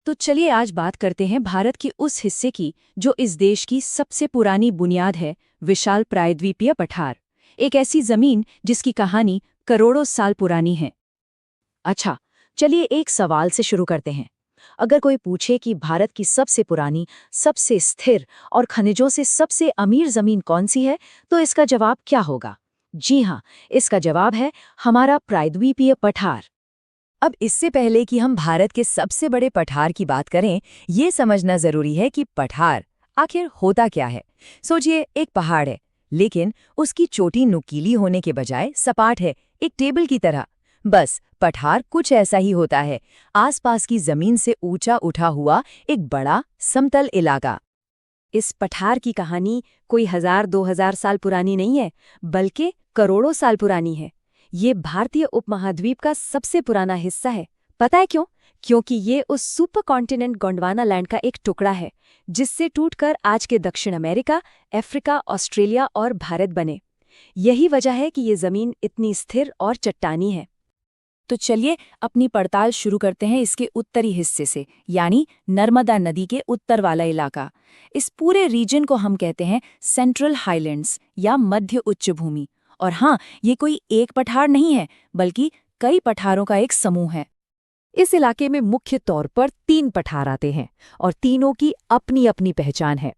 तो चलिए आज बात करते हैं भारत के उस हिस्से की जो इस देश की सबसे पुरानी बुनियाद है, विशाल प्रायद्वीपीय पठार। एक ऐसी जमीन जिसकी कहानी करोड़ों साल पुरानी है। अच्छा, चलिए एक सवाल से शुरू करते हैं। अगर कोई पूछे कि भारत की सबसे पुरानी, सबसे स्थिर और खनिजों से सबसे अमीर जमीन कौन सी है, तो इसका जवाब क्या होगा? जी हाँ, इसका जवाब है हमारा प्रायद्वीपीय पठार। अब इससे पहले कि हम भारत के सबसे बड़े पठार की बात करें, ये समझना जरूरी है कि पठार आखिर होता क्या है। सोचिए, एक पहाड़ है, लेकिन उसकी चोटी नुकीली होने के बजाय सपाट है, एक टेबल की तरह। बस पठार कुछ ऐसा ही होता है, आसपास की जमीन से ऊंचा उठा हुआ एक बड़ा समतल इलाका। इस पठार की कहानी कोई 1000-2000 साल पुरानी नहीं है, बल्कि करोड़ों साल पुरानी है। ये भारतीय उपमहाद्वीप का सबसे पुराना हिस्सा है। पता है क्यों? क्योंकि ये उस सुपर कॉन्टिनेंट गोंडवाना लैंड का एक टुकड़ा है, जिससे टूटकर आज के दक्षिण अमेरिका, अफ्रीका, ऑस्ट्रेलिया और भारत बने। यही वजह है कि ये जमीन इतनी स्थिर और चट्टानी है। तो चलिए अपनी पड़ताल शुरू करते हैं इसके उत्तरी हिस्से से, यानी नर्मदा नदी के उत्तर वाला इलाका। इस पूरे रीजन को हम कहते हैं सेंट्रल हाईलैंड्स या मध्य उच्च भूमि। और हाँ, ये कोई एक पठार नहीं है, बल्कि कई पठारों का एक समूह है। इस इलाके में मुख्य तौर पर 3 पठार आते हैं और तीनों की अपनी अपनी पहचान है।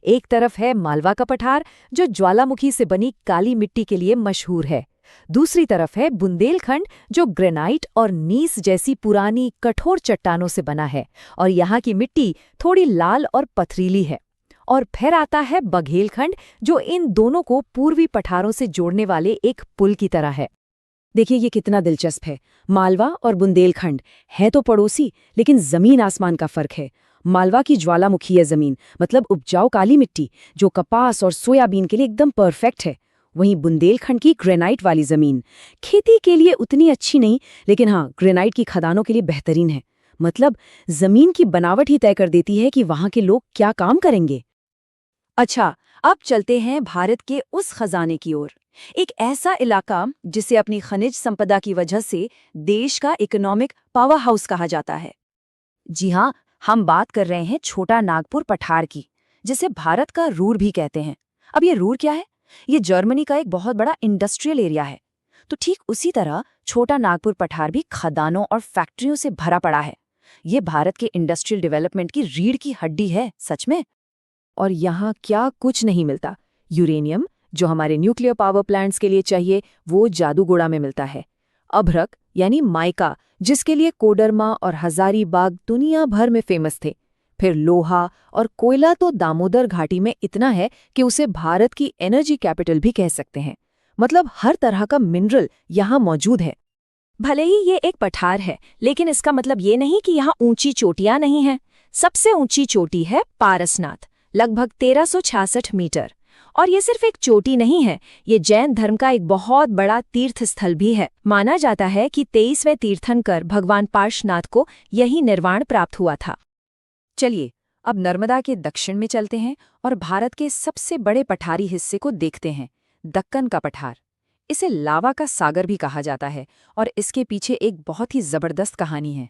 एक तरफ है मालवा का पठार, जो ज्वालामुखी से बनी काली मिट्टी के लिए मशहूर है। दूसरी तरफ है बुंदेलखंड, जो ग्रेनाइट और नीस जैसी पुरानी कठोर चट्टानों से बना है और यहाँ की मिट्टी थोड़ी लाल और पथरीली है। और फिर आता है बघेलखंड, जो इन दोनों को पूर्वी पठारों से जोड़ने वाले एक पुल की तरह है। देखिए ये कितना दिलचस्प है। मालवा और बुंदेलखंड है तो पड़ोसी, लेकिन जमीन आसमान का फर्क है। मालवा की ज्वालामुखीय जमीन, मतलब उपजाऊ काली मिट्टी, जो कपास और सोयाबीन के लिए एकदम परफेक्ट है। वहीं बुंदेलखंड की ग्रेनाइट वाली जमीन खेती के लिए उतनी अच्छी नहीं, लेकिन हाँ, ग्रेनाइट की खदानों के लिए बेहतरीन है। मतलब जमीन की बनावट ही तय कर देती है कि वहां के लोग क्या काम करेंगे। अच्छा, अब चलते हैं भारत के उस खजाने की ओर। एक ऐसा इलाका जिसे अपनी खनिज संपदा की वजह से देश का इकोनॉमिक पावर हाउस कहा जाता है। जी हाँ, हम बात कर रहे हैं छोटा नागपुर पठार की, जिसे भारत का रूर भी कहते हैं। अब ये रूर क्या है? ये जर्मनी का एक बहुत बड़ा इंडस्ट्रियल एरिया है। तो ठीक उसी तरह छोटा नागपुर पठार भी खदानों और फैक्ट्रियों से भरा पड़ा है। ये भारत के इंडस्ट्रियल डेवलपमेंट की रीढ़ की हड्डी है, सच में। और यहाँ क्या कुछ नहीं मिलता। यूरेनियम, जो हमारे न्यूक्लियर पावर प्लांट्स के लिए चाहिए, वो जादूगोड़ा में मिलता है। अभ्रक यानी माइका, जिसके लिए कोडरमा और हजारीबाग दुनिया भर में फेमस थे। फिर लोहा और कोयला तो दामोदर घाटी में इतना है कि उसे भारत की एनर्जी कैपिटल भी कह सकते हैं। मतलब हर तरह का मिनरल यहाँ मौजूद है। भले ही ये एक पठार है, लेकिन इसका मतलब ये नहीं कि यहाँ ऊंची चोटियां नहीं हैं। सबसे ऊंची चोटी है पारसनाथ, लगभग 1366 मीटर। और ये सिर्फ एक चोटी नहीं है, ये जैन धर्म का एक बहुत बड़ा तीर्थ स्थल भी है। माना जाता है कि 23वें तीर्थंकर भगवान पार्श्वनाथ को यही निर्वाण प्राप्त हुआ था। चलिए अब नर्मदा के दक्षिण में चलते हैं और भारत के सबसे बड़े पठारी हिस्से को देखते हैं, दक्कन का पठार। इसे लावा का सागर भी कहा जाता है और इसके पीछे एक बहुत ही जबरदस्त कहानी है।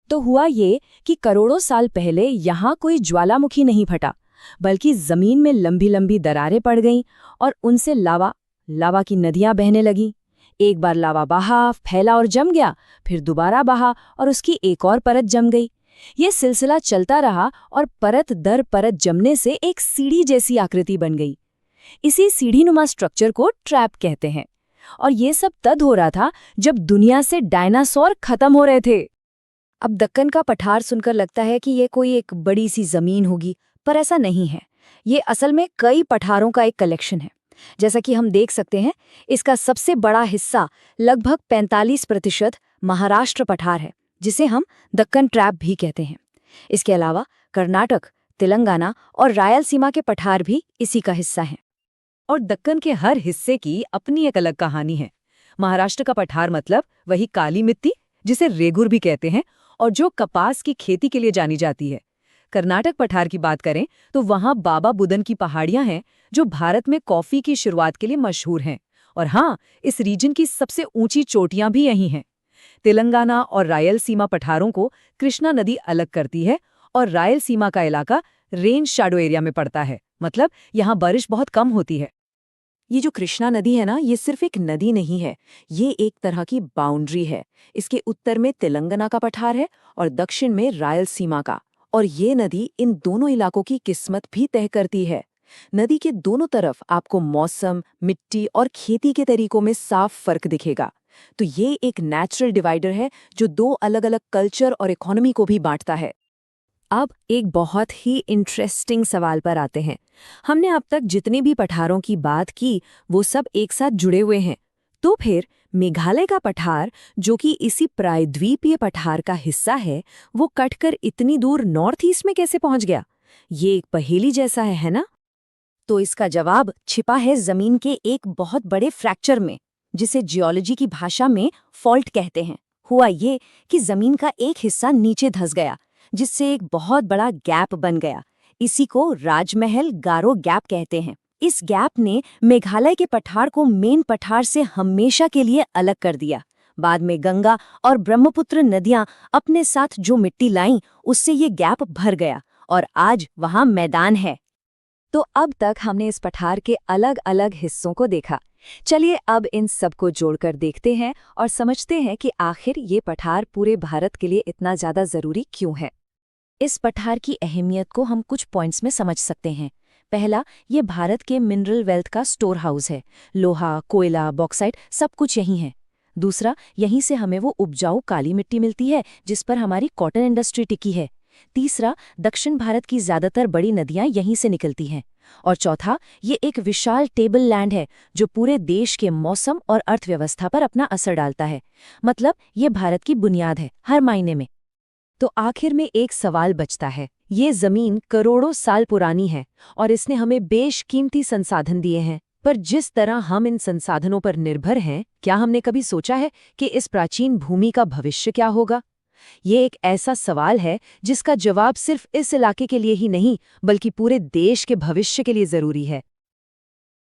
तो हुआ ये कि करोड़ों साल पहले यहाँ कोई ज्वालामुखी नहीं फटा, बल्कि जमीन में लंबी लंबी दरारें पड़ गईं और उनसे लावा की नदियां बहने लगीं। एक बार लावा बहा, फैला और जम गया, फिर दोबारा बहा और उसकी एक और परत जम गई। ये सिलसिला चलता रहा और परत दर परत जमने से एक सीढ़ी जैसी आकृति बन गई। इसी सीढ़ीनुमा स्ट्रक्चर को ट्रैप कहते हैं। और ये सब तब हो रहा था जब दुनिया से डायनासोर खत्म हो रहे थे। अब दक्कन का पठार सुनकर लगता है कि ये कोई एक बड़ी सी जमीन होगी, पर ऐसा नहीं है। ये असल में कई पठारों का एक कलेक्शन है। जैसा कि हम देख सकते हैं, इसका सबसे बड़ा हिस्सा लगभग 45% महाराष्ट्र पठार है, जिसे हम दक्कन ट्रैप भी कहते हैं। इसके अलावा कर्नाटक, तेलंगाना और रायलसीमा के पठार भी इसी का हिस्सा हैं। और दक्कन के हर हिस्से की अपनी एक अलग कहानी है। महाराष्ट्र का पठार मतलब वही काली मिट्टी, जिसे रेगुर भी कहते हैं, और जो कपास की खेती के लिए जानी जाती है। कर्नाटक पठार की बात करें तो वहां बाबा बुदन की पहाड़ियां हैं, जो भारत में कॉफी की शुरुआत के लिए मशहूर हैं। और हाँ, इस रीजन की सबसे ऊंची चोटियां भी यही हैं। तेलंगाना और रायलसीमा पठारों को कृष्णा नदी अलग करती है और रायलसीमा का इलाका रेंज शैडो एरिया में पड़ता है, मतलब यहाँ बारिश बहुत कम होती है। ये जो कृष्णा नदी है ना, ये सिर्फ एक नदी नहीं है, ये एक तरह की बाउंड्री है। इसके उत्तर में तेलंगाना का पठार है और दक्षिण में रायलसीमा का। और ये नदी इन दोनों इलाकों की किस्मत भी तय करती है। नदी के दोनों तरफ आपको मौसम, मिट्टी और खेती के तरीकों में साफ फर्क दिखेगा। तो ये एक नेचुरल डिवाइडर है जो दो अलग-अलग कल्चर और इकोनॉमी को भी बांटता है। अब एक बहुत ही इंटरेस्टिंग सवाल पर आते हैं। हमने अब तक जितने भी पठारों की बात की वो सब एक साथ जुड़े हुए हैं। तो फिर मेघालय का पठार, जो कि इसी प्रायद्वीपीय पठार का हिस्सा है, वो कटकर इतनी दूर नॉर्थ ईस्ट में कैसे पहुंच गया? ये एक पहेली जैसा है ना? तो इसका जवाब छिपा है जमीन के एक बहुत बड़े फ्रैक्चर में, जिसे जियोलॉजी की भाषा में फॉल्ट कहते हैं। हुआ ये कि जमीन का एक हिस्सा नीचे धंस गया, जिससे एक बहुत बड़ा गैप बन गया। इसी को राजमहल गारो गैप कहते हैं। इस गैप ने मेघालय के पठार को मेन पठार से हमेशा के लिए अलग कर दिया। बाद में गंगा और ब्रह्मपुत्र नदियां अपने साथ जो मिट्टी लाईं, उससे ये गैप भर गया और आज वहां मैदान है। तो अब तक हमने इस पठार के अलग अलग हिस्सों को देखा। चलिए अब इन सबको जोड़कर देखते हैं और समझते हैं कि आखिर ये पठार पूरे भारत के लिए इतना ज़्यादा ज़रूरी क्यों है। इस पठार की अहमियत को हम कुछ पॉइंट्स में समझ सकते हैं। पहला, ये भारत के मिनरल वेल्थ का स्टोर हाउस है। लोहा, कोयला, बॉक्साइट सब कुछ यहीं है। दूसरा, यहीं से हमें वो उपजाऊ काली मिट्टी मिलती है जिस पर हमारी कॉटन इंडस्ट्री टिकी है। तीसरा, दक्षिण भारत की ज्यादातर बड़ी नदियां यहीं से निकलती हैं। और चौथा, ये एक विशाल टेबल लैंड है जो पूरे देश के मौसम और अर्थव्यवस्था पर अपना असर डालता है। मतलब ये भारत की बुनियाद है हर मायने में। तो आखिर में एक सवाल बचता है। ये जमीन करोड़ों साल पुरानी है और इसने हमें बेशकीमती संसाधन दिए हैं, पर जिस तरह हम इन संसाधनों पर निर्भर हैं, क्या हमने कभी सोचा है कि इस प्राचीन भूमि का भविष्य क्या होगा? ये एक ऐसा सवाल है जिसका जवाब सिर्फ इस इलाके के लिए ही नहीं, बल्कि पूरे देश के भविष्य के लिए जरूरी है।